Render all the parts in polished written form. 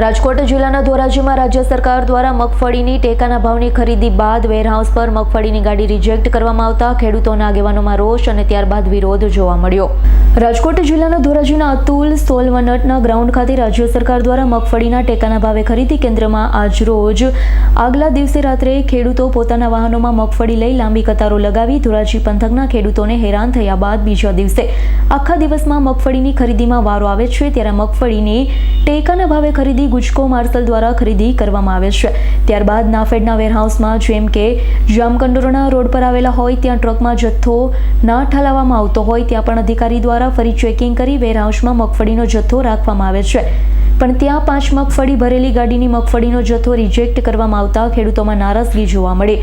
રાજકોટ જિલ્લાના ધોરાજીમાં રાજ્ય સરકાર દ્વારા મગફળીની ટેકાના ભાવની ખરીદી બાદ વેરહાઉસ પર મગફળીની ગાડી રિજેક્ટ કરવામાં આવતા ખેડૂતોના આગેવાનોમાં રોષ અને ત્યારબાદ વિરોધ જોવા મળ્યો। રાજકોટ જિલ્લાના ધોરાજીના અતુલ સોલવનટના ગ્રાઉન્ડ ખાતે રાજ્ય સરકાર દ્વારા મગફળીના ટેકાના ભાવે ખરીદી કેન્દ્રમાં આજરોજ આગલા દિવસે રાત્રે ખેડૂતો પોતાના વાહનોમાં મગફળી લઈ લાંબી કતારો લગાવી ધોરાજી પંથકના ખેડૂતોને હેરાન થયા બાદ બીજા દિવસે આખા દિવસમાં મગફળીની ખરીદીમાં વારો આવે છે ત્યારે મગફળીની ટેકાના ભાવે ખરીદી ગુજકો માર્શલ દ્વારા ખરીદી કરવામાં આવે છે। ત્યારબાદ નાફેડના વેરહાઉસમાં જેમ કે જામકંડોરણા રોડ પર આવેલા હોય ત્યાં ટ્રકમાં જથ્થો ના ઠાલવવામાં આવતો હોય ત્યાં પણ અધિકારી દ્વારા ફરી ચેકિંગ કરી વેરહાઉસમાં મગફળીનો જથ્થો રાખવામાં આવે છે, પણ ત્યાં 5 મગફળી ભરેલી ગાડીની મગફળીનો જથ્થો રિજેક્ટ કરવામાં આવતા ખેડૂતોમાં નારાજગી જોવા મળી।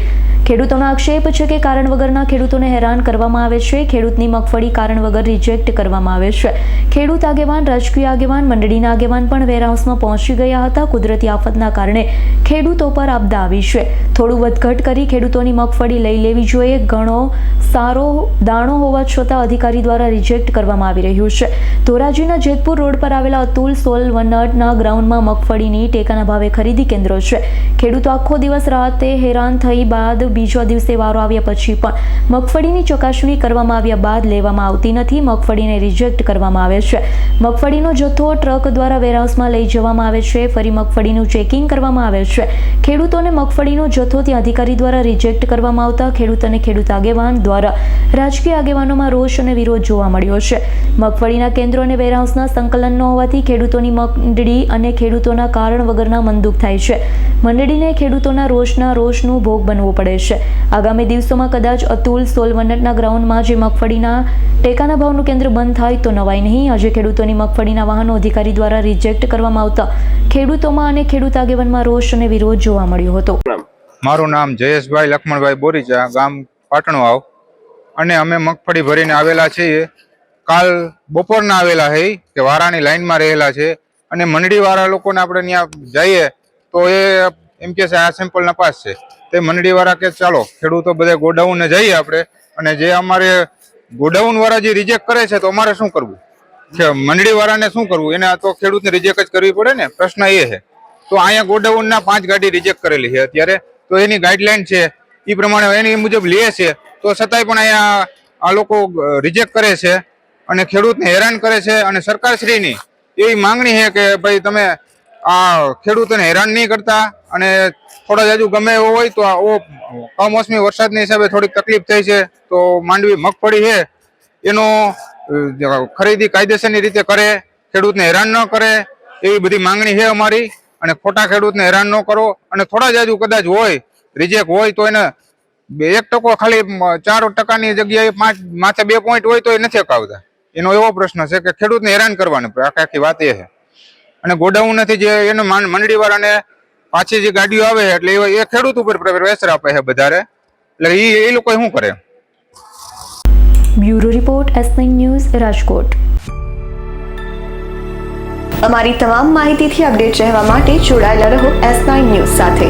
ખેડૂતોનો આક્ષેપ છે કે કારણ વગરના ખેડૂતોને હેરાન કરવામાં આવે છે। ખેડૂતની મગફળી કારણ વગર રિજેક્ટ કરવામાં આવે છે। ખેડૂત આગેવાન, રાજકીય આગેવાન, મંડળીના આગેવાન પણ વેરહાઉસમાં પહોંચી ગયા હતા। કુદરતી આફતના કારણે ખેડૂતો પર આપદા આવી છે। થોડું વધઘટ કરી ખેડૂતોની મગફળી લઈ લેવી જોઈએ। ઘણો સારો દાણો હોવા છતાં અધિકારી દ્વારા રિજેક્ટ કરવામાં આવી રહ્યું છે। ધોરાજીના જેતપુર રોડ પર આવેલા અતુલ સોલવનટના ગ્રાઉન્ડમાં મગફળીની ટેકાના ભાવે ખરીદી કેન્દ્ર છે। ખેડૂતો આખો દિવસ રાતે હેરાન થઈ બાદ બીજા દિવસે વારો આવ્યા પછી પણ મગફળીની ચકાસણી કરવામાં આવ્યા બાદ લેવામાં આવતી નથી। મગફળીને રિજેક્ટ કરવામાં આવે છે। મગફળીનો જથ્થો ટ્રક દ્વારા વેરહાઉસમાં લઈ જવામાં આવે છે, ફરી મગફળીનું ચેકિંગ કરવામાં આવે છે। ખેડૂતોને મગફળીનો જથ્થો ત્યાં અધિકારી દ્વારા રિજેક્ટ કરવામાં આવતા ખેડૂત અને ખેડૂત આગેવાન દ્વારા રાજકીય આગેવાનોમાં રોષ અને વિરોધ જોવા મળ્યો છે। મગફળીના કેન્દ્રો અને વેરહાઉસના સંકલન ન હોવાથી ખેડૂતોની મંડળી અને ખેડૂતોના કારણ વગરના મનદુખ થાય છે। મંડળીને ખેડૂતોના રોષનું ભોગ બનવું પડે છે। આગામી દિવસોમાં કદાચ અતુલ સોલવનટના ગ્રાઉન્ડમાં જે મગફળીના ટેકાના ભાવનું કેન્દ્ર બંધ થાય તો નવાઈ નહીં। આજે ખેડૂતોની મગફળીના વાહનો અધિકારી દ્વારા રિજેક્ટ કરવામાં આવતા ખેડૂતોમાં અને ખેડૂત આગેવાનમાં રોષ અને વિરોધ જોવા મળ્યો હતો। મારું નામ જયેશભાઈ લક્ષ્મણભાઈ બોરીચા, ગામ પાટણવાવ, અને અમે મગફળી ભરીને આવેલા છીએ। કાલ બપોરના આવેલા છે કે વારાની લાઈનમાં રહેલા છે, અને મંડળીવાળા લોકોને આપણે ત્યાં જઈએ તો એ એમ કે છે આ સેમ્પલ નપાસ છે। તે મંડળીવાળા કે ચાલો ખેડૂતો બધા ગોડાઉનને જઈએ આપણે, અને જે અમારે ગોડાઉનવાળા જે રિજેક્ટ કરે છે તો અમારે શું કરવું? મંડળીવાળાને શું કરવું? એને તો ખેડૂતને રિજેક્ટ જ કરવી પડે ને। પ્રશ્ન એ છે તો અહીંયા ગોડાઉનના 5 ગાડી રિજેક્ટ કરેલી છે અત્યારે, તો એની ગાઈડલાઈન છે એ પ્રમાણે એની મુજબ લે છે, તો છતાંય પણ અહીંયા આ લોકો રિજેક્ટ કરે છે અને ખેડૂતને હેરાન કરે છે। અને સરકારશ્રીની એવી માંગણી છે કે ભાઈ તમે આ ખેડૂતોને હેરાન નહીં કરતા, અને થોડા જાજુ ગમે એવો હોય તો કમોસમી વરસાદની હિસાબે થોડીક તકલીફ થઈ છે તો માંડવી મગફળી છે એનો ખરીદી કાયદેસરની રીતે કરે, ખેડૂતને હેરાન ન કરે, એવી બધી માંગણી છે અમારી। અને ખોટા ખેડૂતને હેરાન ન કરો, અને થોડા જાજુ કદાચ હોય રિજેક્ટ હોય તો એને 1% ખાલી 4% જગ્યાએ 5 માથે 2 પોઈન્ટ હોય તો એ નથી અકાવતા। એનો એવો પ્રશ્ન છે કે ખેડૂતને હેરાન કરવાનું, આખી વાત એ છે। અને ગોડાઉન નથી જે એને મંડળીવાળાને પાછી જે ગાડીઓ આવે એટલે એ ખેડૂત ઉપર પ્રેશર આપે છે વધારે, એટલે એ લોકો શું કરે? Bureau report S9 news, Rajkot. અમારી તમામ માહિતીથી અપડેટ રહેવા માટે જોડાયેલા રહો S9 ન્યૂઝ સાથે।